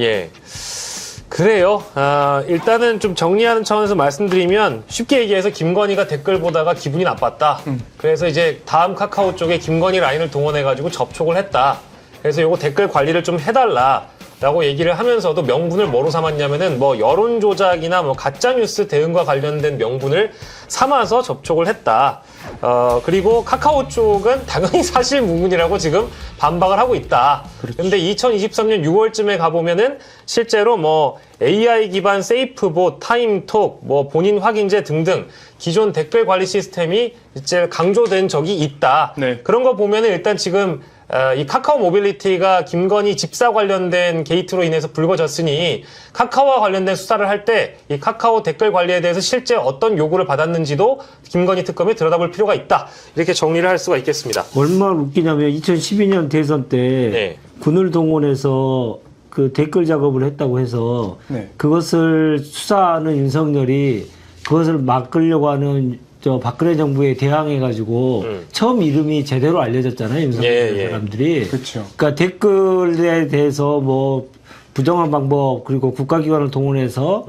예. 그래요. 일단은 좀 정리하는 차원에서 말씀드리면 쉽게 얘기해서 김건희가 댓글 보다가 기분이 나빴다. 그래서 이제 다음 카카오 쪽에 김건희 라인을 동원해가지고 접촉을 했다. 그래서 요거 댓글 관리를 좀 해달라. 라고 얘기를 하면서도 명분을 뭐로 삼았냐면은 뭐 여론 조작이나 뭐 가짜뉴스 대응과 관련된 명분을 삼아서 접촉을 했다. 그리고 카카오 쪽은 당연히 사실 무근이라고 지금 반박을 하고 있다. 그런데 2023년 6월쯤에 가보면은 실제로 뭐 AI 기반 세이프봇, 타임톡, 뭐 본인 확인제 등등 기존 댓글 관리 시스템이 이제 강조된 적이 있다. 네. 그런 거 보면은 일단 지금 이 카카오 모빌리티가 김건희 집사 관련된 게이트로 인해서 불거졌으니 카카오와 관련된 수사를 할 때 이 카카오 댓글 관리에 대해서 실제 어떤 요구를 받았는지도 김건희 특검이 들여다볼 필요가 있다. 이렇게 정리를 할 수가 있겠습니다. 얼마나 웃기냐면 2012년 대선 때 네. 군을 동원해서 그 댓글 작업을 했다고 해서 네. 그것을 수사하는 윤석열이 그것을 막으려고 하는 저 박근혜 정부에 대항해가지고 처음 이름이 제대로 알려졌잖아요, 윤석열 사람들이. 그렇죠. 그러니까 댓글에 대해서 뭐 부정한 방법 그리고 국가기관을 동원해서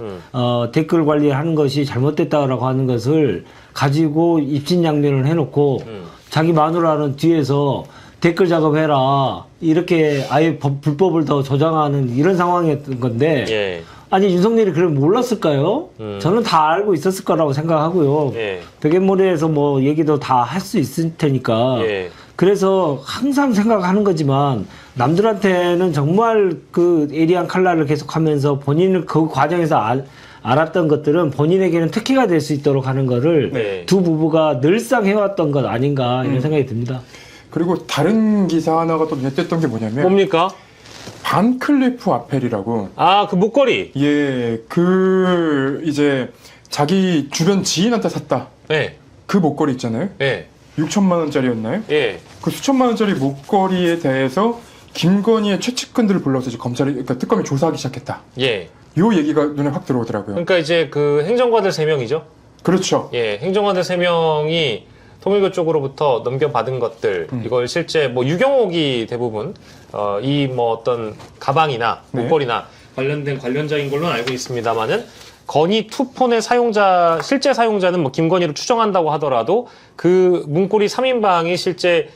댓글 관리하는 것이 잘못됐다라고 하는 것을 가지고 입신양면을 해놓고 자기 마누라는 뒤에서 댓글 작업해라 이렇게 아예 불법을 더 조장하는 이런 상황이었던 건데. 예. 아니 윤석열이 그걸 몰랐을까요? 저는 다 알고 있었을 거라고 생각하고요. 예. 베갯머리에서 뭐 얘기도 다 할 수 있을 테니까. 예. 그래서 항상 생각하는 거지만 남들한테는 정말 그 예리한 칼날을 계속하면서 본인을 그 과정에서 알았던 것들은 본인에게는 특혜가 될 수 있도록 하는 거를 네. 두 부부가 늘상 해왔던 것 아닌가 이런 생각이 듭니다. 그리고 다른 기사 하나가 또 눈에 띄었던 게 뭐냐면 뭡니까? 반클리프 아펠이라고. 그 목걸이. 예, 이제 자기 주변 지인한테 샀다. 네. 그 목걸이 있잖아요. 예. 6천만 원짜리였나요? 예. 그 수천만 원짜리 목걸이에 대해서 김건희의 최측근들을 불러서 이제 그러니까 특검이 조사하기 시작했다. 예. 요 얘기가 눈에 확 들어오더라고요. 그러니까 이제 그 행정관들 3명이죠. 그렇죠. 예. 행정관들 3명이 통일교 쪽으로부터 넘겨받은 것들, 이걸 실제 뭐 유경옥이 대부분, 이 뭐 어떤 가방이나 네. 목걸이나 관련된 관련자인 걸로 알고 있습니다만은 건희 투폰의 실제 사용자는 뭐 김건희를 추정한다고 하더라도 그 문고리 3인방이 실제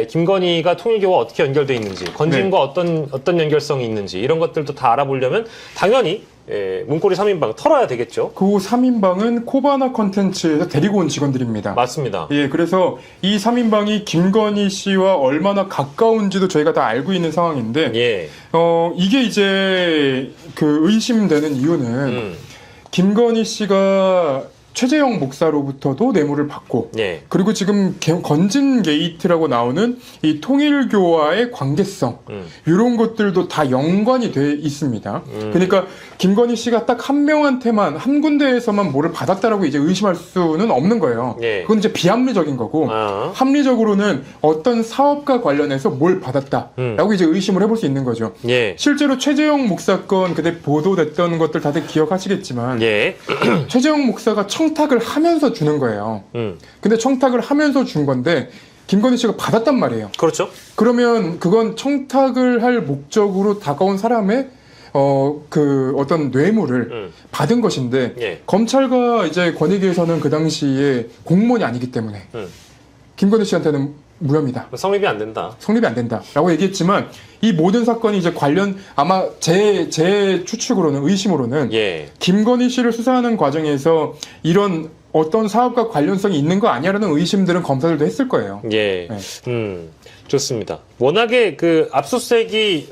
김건희가 통일교와 어떻게 연결돼 있는지, 건진과 네. 어떤 연결성이 있는지 이런 것들도 다 알아보려면 당연히 문고리 3인방 털어야 되겠죠. 그 3인방은 코바나 컨텐츠에서 데리고 온 직원들입니다. 맞습니다. 예, 그래서 이 3인방이 김건희 씨와 얼마나 가까운지도 저희가 다 알고 있는 상황인데, 예. 이게 이제 그 의심되는 이유는 김건희 씨가 최재형 목사로부터도 뇌물을 받고, 예. 그리고 지금 건진 게이트라고 나오는 이 통일교와의 관계성, 이런 것들도 다 연관이 돼 있습니다. 그러니까 김건희 씨가 딱 한 명한테만, 한 군데에서만 뭐를 받았다라고 이제 의심할 수는 없는 거예요. 예. 그건 이제 비합리적인 거고, 합리적으로는 어떤 사업과 관련해서 뭘 받았다라고 이제 의심을 해볼 수 있는 거죠. 예. 실제로 최재형 목사 건 그때 보도됐던 것들 다들 기억하시겠지만, 예. 최재형 목사가 청탁을 하면서 주는 거예요. 근데 청탁을 하면서 준 건데 김건희 씨가 받았단 말이에요. 그렇죠. 그러면 그건 청탁을 할 목적으로 다가온 사람의 어떤 뇌물을 받은 것인데, 예. 검찰과 이제 권익위에서는 그 당시에 공무원이 아니기 때문에 김건희 씨한테는 무혐의다. 성립이 안 된다. 성립이 안 된다라고 얘기했지만, 이 모든 사건이 이제 아마 제 추측으로는, 의심으로는 예. 김건희 씨를 수사하는 과정에서 이런 어떤 사업과 관련성이 있는 거 아니야라는 의심들은 검사들도 했을 거예요. 예. 네. 좋습니다. 워낙에 그 압수수색이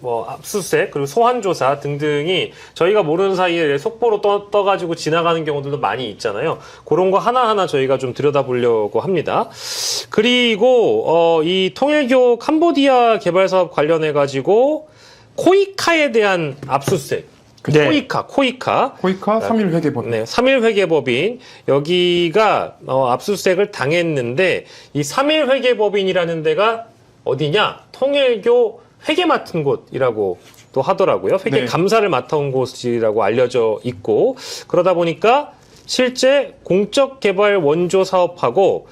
압수수색 그리고 소환 조사 등등이 저희가 모르는 사이에 속보로 떠가지고 지나가는 경우들도 많이 있잖아요. 그런 거 하나하나 저희가 좀 들여다보려고 합니다. 그리고 이 통일교 캄보디아 개발 사업 관련해 가지고 코이카에 대한 압수수색. 네. 코이카 3일 회계법. 네, 3일 회계법인 여기가 압수수색을 당했는데, 이 3일 회계법인이라는 데가 어디냐? 통일교 회계 맡은 곳이라고 또 하더라고요. 회계 네. 감사를 맡아온 곳이라고 알려져 있고, 그러다 보니까 실제 공적 개발 원조 사업하고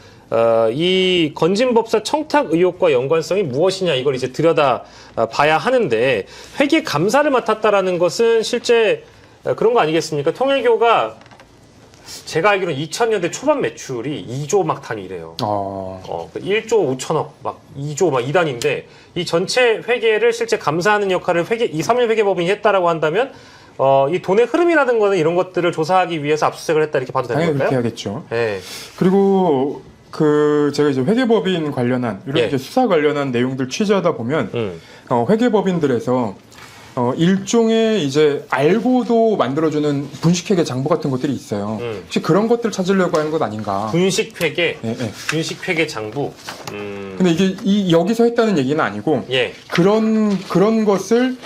이 건진법사 청탁 의혹과 연관성이 무엇이냐 이걸 이제 들여다 봐야 하는데 회계 감사를 맡았다라는 것은 실제 그런 거 아니겠습니까? 통일교가 제가 알기로는 2000년대 초반 매출이 2조 막 단위래요. 1조 5천억, 막 2조 막 2단인데 이 전체 회계를 실제 감사하는 역할을 이 사무회계법인이 했다라고 한다면 이 돈의 흐름이라든 거는 이런 것들을 조사하기 위해서 압수수색을 했다 이렇게 봐도 되는 당연히 걸까요? 그렇게 하겠죠. 네. 그리고 제가 이제 회계법인 관련한 이런 예. 이제 수사 관련한 내용들 취재하다 보면 회계법인들에서 일종의 이제 알고도 만들어주는 분식회계 장부 같은 것들이 있어요. 혹시 그런 것들 찾으려고 하는 것 아닌가? 분식회계, 예, 예. 분식회계 장부. 근데 이게 여기서 했다는 얘기는 아니고 예. 그런 것을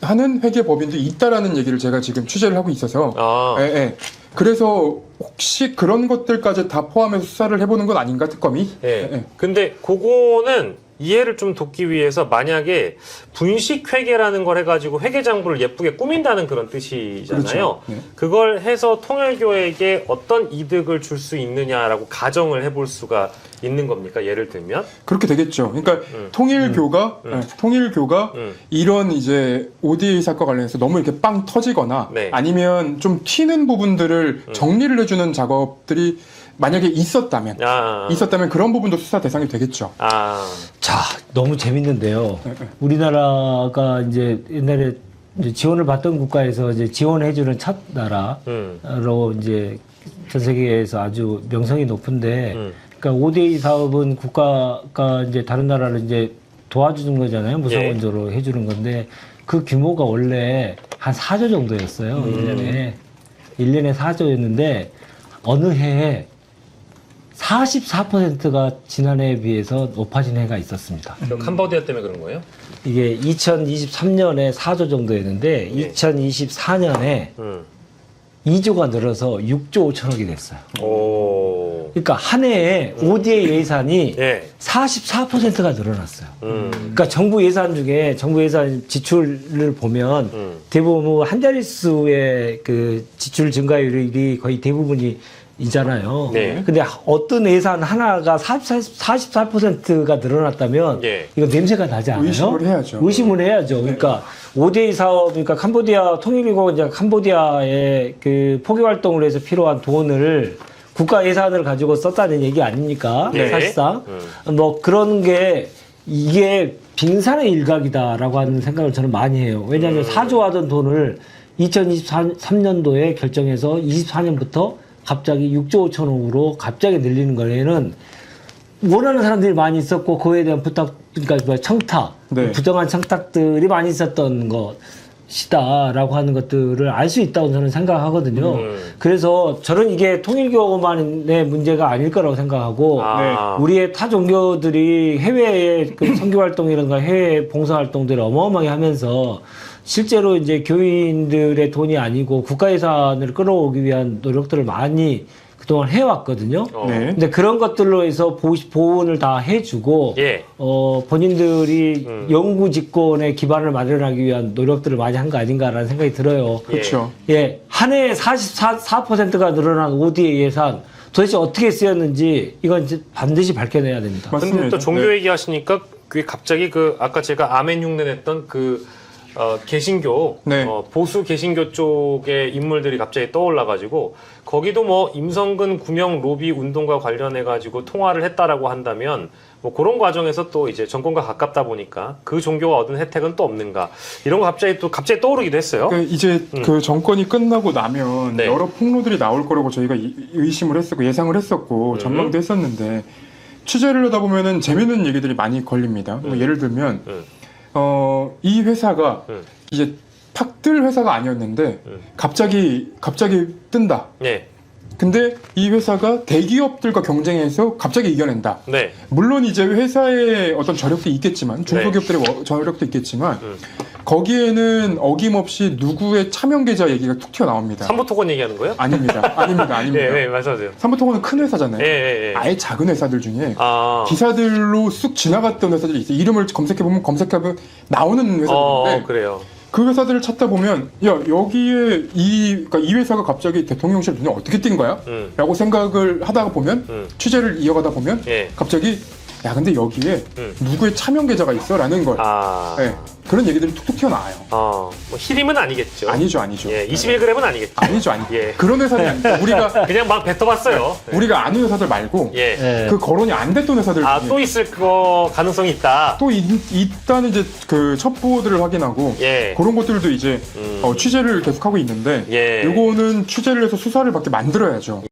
하는 회계법인도 있다라는 얘기를 제가 지금 취재를 하고 있어서 아. 예, 예. 그래서 혹시 그런 것들까지 다 포함해서 수사를 해보는 것 아닌가 특검이? 예. 예, 예. 근데 그거는 이해를 좀 돕기 위해서 만약에 분식회계라는 걸 해가지고 회계장부를 예쁘게 꾸민다는 그런 뜻이잖아요. 그렇죠. 네. 그걸 해서 통일교에게 어떤 이득을 줄 수 있느냐라고 가정을 해볼 수가 있는 겁니까? 예를 들면? 그렇게 되겠죠. 그러니까 통일교가 이런 이제 ODA 사건 관련해서 너무 이렇게 빵 터지거나 네. 아니면 좀 튀는 부분들을 정리를 해주는 작업들이 만약에 있었다면 그런 부분도 수사 대상이 되겠죠. 자, 너무 재밌는데요. 우리나라가 이제 옛날에 이제 지원을 받던 국가에서 이제 지원해주는 첫 나라로 이제 전 세계에서 아주 명성이 높은데, 그러니까 ODA 사업은 국가가 이제 다른 나라를 이제 도와주는 거잖아요. 무상원조로 해주는 건데, 그 규모가 원래 한 4조 정도였어요. 1년에 4조였는데, 어느 해에 44%가 지난해에 비해서 높아진 해가 있었습니다. 캄보디아 때문에 그런 거예요? 이게 2023년에 4조 정도였는데 예. 2024년에 2조가 늘어서 6조 5천억이 됐어요. 오. 그러니까 한 해에 ODA 예산이 예. 44%가 늘어났어요. 그러니까 정부 예산 중에 정부 예산 지출을 보면 대부분 한 자릿수의 그 지출 증가율이 거의 대부분이 이잖아요. 네. 근데 어떤 예산 하나가 44%가 늘어났다면 예. 이거 냄새가 나지 않아요? 의심을 해야죠. 의심을 해야죠. 그러니까 ODA 사업, 그러니까 캄보디아 통일이고 이제 캄보디아의 그 포교 활동을 해서 필요한 돈을 국가 예산을 가지고 썼다는 얘기 아닙니까? 네. 사실상 뭐 그런 게 이게 빙산의 일각이다라고 하는 생각을 저는 많이 해요. 왜냐하면 4조 하던 돈을 2023년도에 결정해서 24년부터 갑자기 6조 5천억으로 갑자기 늘리는 거에는 원하는 사람들이 많이 있었고 그에 대한 부탁, 그러니까 청탁, 네. 부정한 청탁들이 많이 있었던 것이다라고 하는 것들을 알 수 있다고 저는 생각하거든요. 그래서 저는 이게 통일교만의 문제가 아닐 거라고 생각하고 우리의 타 종교들이 해외에 그 선교 활동이라든가 해외 봉사 활동들을 어마어마하게 하면서 실제로 이제 교인들의 돈이 아니고 국가 예산을 끌어오기 위한 노력들을 많이 그동안 해왔거든요. 네. 근데 그런 것들로 해서 보훈을 다 해주고, 예. 본인들이 영구 집권의 기반을 마련하기 위한 노력들을 많이 한 거 아닌가라는 생각이 들어요. 그렇죠. 예. 한 해에 44%가 늘어난 ODA 예산, 도대체 어떻게 쓰였는지 이건 이제 반드시 밝혀내야 됩니다. 맞습니다. 근데 또 종교 네. 얘기하시니까 그게 갑자기 아까 제가 아멘 흉내 냈던 개신교, 네. 보수 개신교 쪽의 인물들이 갑자기 떠올라가지고, 거기도 뭐 임성근 구명 로비 운동과 관련해가지고 통화를 했다라고 한다면, 뭐 그런 과정에서 또 이제 정권과 가깝다 보니까 그 종교가 얻은 혜택은 또 없는가. 이런 거 갑자기 떠오르기도 했어요. 이제 그 정권이 끝나고 나면 네. 여러 폭로들이 나올 거라고 저희가 의심을 했었고 예상을 했었고 전망도 했었는데 취재를 하다 보면은 재밌는 얘기들이 많이 걸립니다. 뭐 예를 들면 이 회사가 이제 팍뜰 회사가 아니었는데 갑자기 뜬다. 네. 근데 이 회사가 대기업들과 경쟁해서 갑자기 이겨낸다. 네. 물론 이제 회사의 어떤 저력도 있겠지만 중소기업들의 저력도 있겠지만 거기에는 어김없이 누구의 차명 계좌 얘기가 툭 튀어나옵니다. 삼부토건 얘기하는 거예요? 아닙니다. 예, 네, 말씀하세요. 삼부토건은 큰 회사잖아요. 예. 아예 작은 회사들 중에 아. 기사들로 쑥 지나갔던 회사들이 있어요. 이름을 검색해보면 나오는 회사들인데 그래요. 그 회사들을 찾다 보면 야 여기에 그러니까 이 회사가 갑자기 대통령실 눈에 어떻게 띈 거야? 라고 생각을 하다가 보면 취재를 이어가다 보면 예. 갑자기 야 근데 여기에 누구의 차명 계좌가 있어? 라는 걸 예, 그런 얘기들이 툭툭 튀어나와요. 뭐 히림은 아니겠죠. 아니죠. 예, 21g은 아니겠죠. 아니죠. 예. 그런 회사들이 아니죠. 우리가 그냥 막 뱉어봤어요. 우리가 아는 회사들 말고 예. 예. 그 거론이 안 됐던 회사들 중에 또 있을 거 가능성이 있다. 또 있다는 이제 그 첩보들을 확인하고 예. 그런 것들도 이제 취재를 계속하고 있는데 예. 이거는 취재를 해서 수사를 받게 만들어야죠.